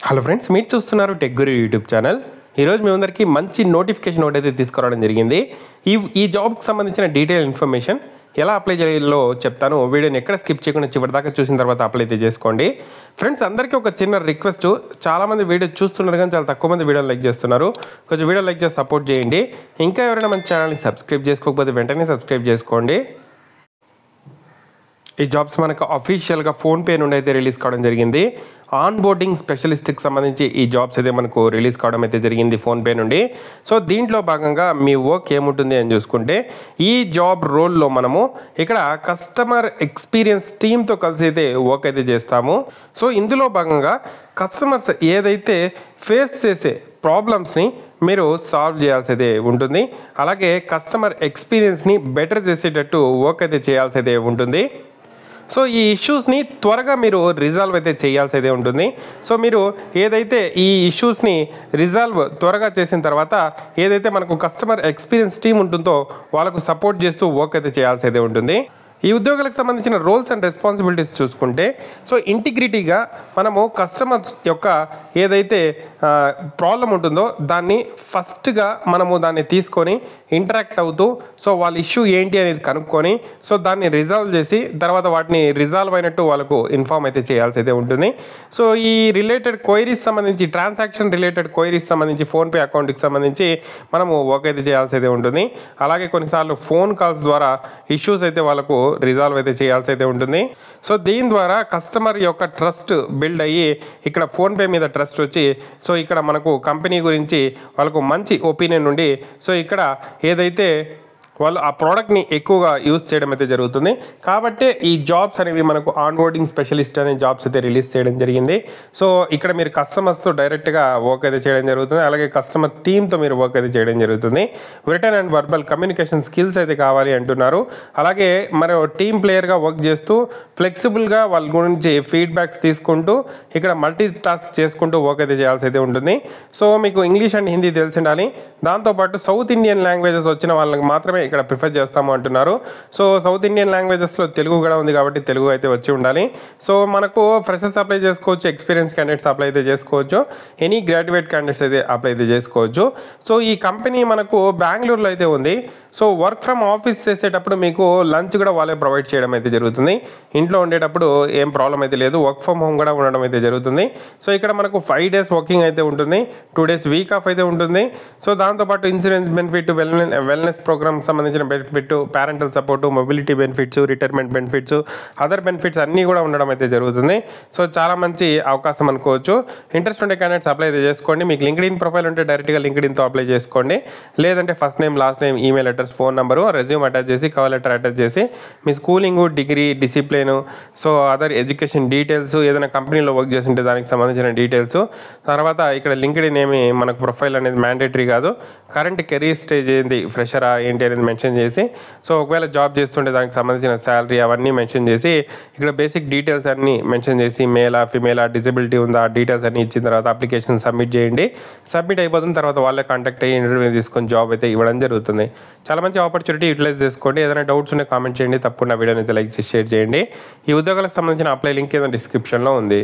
Hello friends, మీరు చూస్తున్నారు tech గురు YouTube channel. ఈరోజు మీ అందరికీ మంచి నోటిఫికేషన్ ఒకటైతే తీసుకురావడం జరిగింది. ఈ జాబ్కి సంబంధించిన డీటెయిల్ ఇన్ఫర్మేషన్ ఎలా అప్లై చేయాలో చెప్తాను. వీడియోని ఎక్కడ స్కిప్ చేయకుండా చివరిదాకా చూసిన తర్వాత అప్లై అయితే చేసుకోండి. ఫ్రెండ్స్, అందరికీ ఒక చిన్న రిక్వెస్ట్. చాలామంది వీడియో చూస్తున్నారు కానీ చాలా తక్కువ మంది వీడియో లైక్ చేస్తున్నారు. కొంచెం వీడియో లైక్ చేసి సపోర్ట్ చేయండి. ఇంకా ఎవరైనా మన ఛానల్ని సబ్స్క్రైబ్ చేసుకోకపోతే వెంటనే సబ్స్క్రైబ్ చేసుకోండి. ఈ జాబ్స్ మనకు అఫీషియల్గా ఫోన్పే నుండి అయితే రిలీజ్ కావడం జరిగింది. ఆన్ బోర్డింగ్ స్పెషలిస్ట్కి సంబంధించి ఈ జాబ్స్ అయితే మనకు రిలీజ్ కావడం అయితే జరిగింది ఫోన్పే నుండి. సో దీంట్లో భాగంగా మీ వర్క్ ఏముంటుంది అని చూసుకుంటే, ఈ జాబ్ రోల్లో మనము ఇక్కడ కస్టమర్ ఎక్స్పీరియన్స్ టీమ్తో కలిసి అయితే వర్క్ అయితే చేస్తాము. సో ఇందులో భాగంగా కస్టమర్స్ ఏదైతే ఫేస్ చేసే ప్రాబ్లమ్స్ని మీరు సాల్వ్ చేయాల్సి అయితే ఉంటుంది. అలాగే కస్టమర్ ఎక్స్పీరియన్స్ని బెటర్ చేసేటట్టు వర్క్ అయితే చేయాల్సి అయితే ఉంటుంది. సో ఈ ఇష్యూస్ని త్వరగా మీరు రిజాల్వ్ అయితే చేయాల్సి అయితే ఉంటుంది. సో మీరు ఏదైతే ఈ ఇష్యూస్ని రిజాల్వ్ త్వరగా చేసిన తర్వాత ఏదైతే మనకు కస్టమర్ ఎక్స్పీరియన్స్ టీమ్ ఉంటుందో వాళ్ళకు సపోర్ట్ చేస్తూ వర్క్ అయితే చేయాల్సి అయితే ఉంటుంది. ఈ ఉద్యోగాలకు సంబంధించిన రోల్స్ అండ్ రెస్పాన్సిబిలిటీస్ చూసుకుంటే, సో ఇంటిగ్రిటీగా మనము కస్టమర్స్ యొక్క ఏదైతే ప్రాబ్లం ఉంటుందో దాన్ని ఫస్ట్గా మనము దాన్ని తీసుకొని ఇంటరాక్ట్ అవుతూ, సో వాళ్ళ ఇష్యూ ఏంటి అనేది కనుక్కొని, సో దాన్ని రిజాల్వ్ చేసి తర్వాత వాటిని రిజాల్వ్ అయినట్టు వాళ్ళకు ఇన్ఫార్మ్ అయితే చేయాల్సి అయితే ఉంటుంది. సో ఈ రిలేటెడ్ క్వైరీస్ సంబంధించి, ట్రాన్సాక్షన్ రిలేటెడ్ క్వైరీస్ సంబంధించి, ఫోన్పే అకౌంట్కి సంబంధించి మనము వర్క్ అయితే చేయాల్సి అయితే ఉంటుంది. అలాగే కొన్నిసార్లు ఫోన్ కాల్స్ ద్వారా ఇష్యూస్ అయితే వాళ్ళకు రిజాల్వ్ అయితే చేయాల్సి అయితే ఉంటుంది. సో దీని ద్వారా కస్టమర్ యొక్క ట్రస్ట్ బిల్డ్ అయ్యి ఇక్కడ ఫోన్పే మీద ట్రస్ట్ వచ్చి, సో ఇక్కడ మనకు కంపెనీ గురించి వాళ్ళకు మంచి ఒపీనియన్ ఉండి, సో ఇక్కడ ఏదైతే వాళ్ళు ఆ ప్రోడక్ట్ని ఎక్కువగా యూజ్ చేయడం అయితే జరుగుతుంది. కాబట్టి ఈ జాబ్స్ అనేవి మనకు ఆన్ బోర్డింగ్ స్పెషలిస్ట్ అనే జాబ్స్ అయితే రిలీజ్ చేయడం జరిగింది. సో ఇక్కడ మీరు కస్టమర్స్తో డైరెక్ట్గా వర్క్ అయితే చేయడం జరుగుతుంది. అలాగే కస్టమర్ టీమ్తో మీరు వర్క్ అయితే చేయడం జరుగుతుంది. Return and verbal communication skills అయితే కావాలి అంటున్నారు. అలాగే మరి టీమ్ ప్లేయర్గా వర్క్ చేస్తూ ఫ్లెక్సిబుల్గా వాళ్ళ గురించి ఫీడ్బ్యాక్స్ తీసుకుంటూ ఇక్కడ మల్టీ టాస్క్ చేసుకుంటూ వర్క్ అయితే చేయాల్సి అయితే ఉంటుంది. సో మీకు ఇంగ్లీష్ అండ్ హిందీ తెలిసి ఉండాలి. దాంతోపాటు సౌత్ ఇండియన్ లాంగ్వేజెస్ వచ్చిన వాళ్ళకి మాత్రమే ఇక్కడ ప్రిఫర్ చేస్తాము అంటున్నారు. సో సౌత్ ఇండియన్ లాంగ్వేజెస్లో తెలుగు కూడా ఉంది కాబట్టి తెలుగు అయితే వచ్చి ఉండాలి. సో మనకు ఫ్రెషర్స్ అప్లై చేసుకోవచ్చు, ఎక్స్పీరియన్స్ క్యాండిడేట్స్ అప్లై అయితే చేసుకోవచ్చు, ఎనీ గ్రాడ్యుయేట్ క్యాండిడేట్స్ అయితే అప్లై అయితే చేసుకోవచ్చు. సో ఈ కంపెనీ మనకు బెంగళూరులో అయితే ఉంది. సో వర్క్ ఫ్రమ్ ఆఫీస్ చేసేటప్పుడు మీకు లంచ్ కూడా వాళ్ళే ప్రొవైడ్ చేయడం అయితే జరుగుతుంది. ఇంట్లో ఉండేటప్పుడు ఏం ప్రాబ్లం అయితే లేదు, వర్క్ ఫ్రమ్ హోమ్ కూడా ఉండడం అయితే జరుగుతుంది. సో ఇక్కడ మనకు 5 days వర్కింగ్ అయితే ఉంటుంది, 2 days వీక్ ఆఫ్ అయితే ఉంటుంది. సో దాంతోపాటు ఇన్సూరెన్స్ బెనిఫిట్, వెల్నెస్ ప్రోగ్రామ్ సంబంధించిన benefit, parental support, mobility benefits, retirement benefits, other benefits అన్నీ కూడా ఉండడం అయితే జరుగుతుంది. సో చాలా మంచి అవకాశం అనుకోవచ్చు. ఇంట్రెస్ట్ ఉండే క్యాండిడేట్స్ అప్లై అయితే చేసుకోండి. మీకు లింక్డ్ఇన్ ప్రొఫైల్ ఉంటే డైరెక్ట్గా లింక్డ్ఇన్తో అప్లై చేసుకోండి. లేదంటే first name, last name, email address, phone number, resume attach చేసి, కవర్ లెటర్ అటాచ్ చేసి మీ schooling, degree, discipline, so other education details, ఏదైనా కంపెనీలో వర్క్ చేస్తుంటే దానికి సంబంధించిన డీటెయిల్స్, తర్వాత ఇక్కడ లింక్డ్ఇన్ ఏమి మనకు ప్రొఫైల్ అనేది మ్యాండేటరీ కాదు, కరెంట్ కెరీర్ స్టేజ్ ఏంటి, ఫ్రెషరా ఏంటి అనేది మెన్షన్ చేసి, సో ఒకవేళ జాబ్ చేస్తుంటే దానికి సంబంధించిన శాలరీ అవన్నీ మెన్షన్ చేసి, ఇక్కడ బేసిక్ డీటెయిల్స్ అన్నీ మెన్షన్ చేసి, మేలా ఫిమేలా, డిజబిలిటీ ఉందా, డీటెయిల్స్ అన్నీ ఇచ్చిన తర్వాత అప్లికేషన్ సబ్మిట్ చేయండి. సబ్మిట్ అయిపోతున్న తర్వాత వాళ్ళే కాంటాక్ట్ అయ్యి ఇంటర్వ్యూ తీసుకొని జాబ్ అయితే ఇవ్వడం జరుగుతుంది. చాలా మంచి ఆపర్చునిటీ, యూటిలైజ్ చేసుకోండి. ఏదైనా డౌట్స్ ఉంటే కామెంట్ చేయండి. తప్పకుండా వీడియోని అయితే లైక్ చేసి షేర్ చేయండి. ఈ ఉద్యోగాలకు సంబంధించిన అప్లై లింక్ ఏదైనా డిస్క్రిప్షన్లో ఉంది.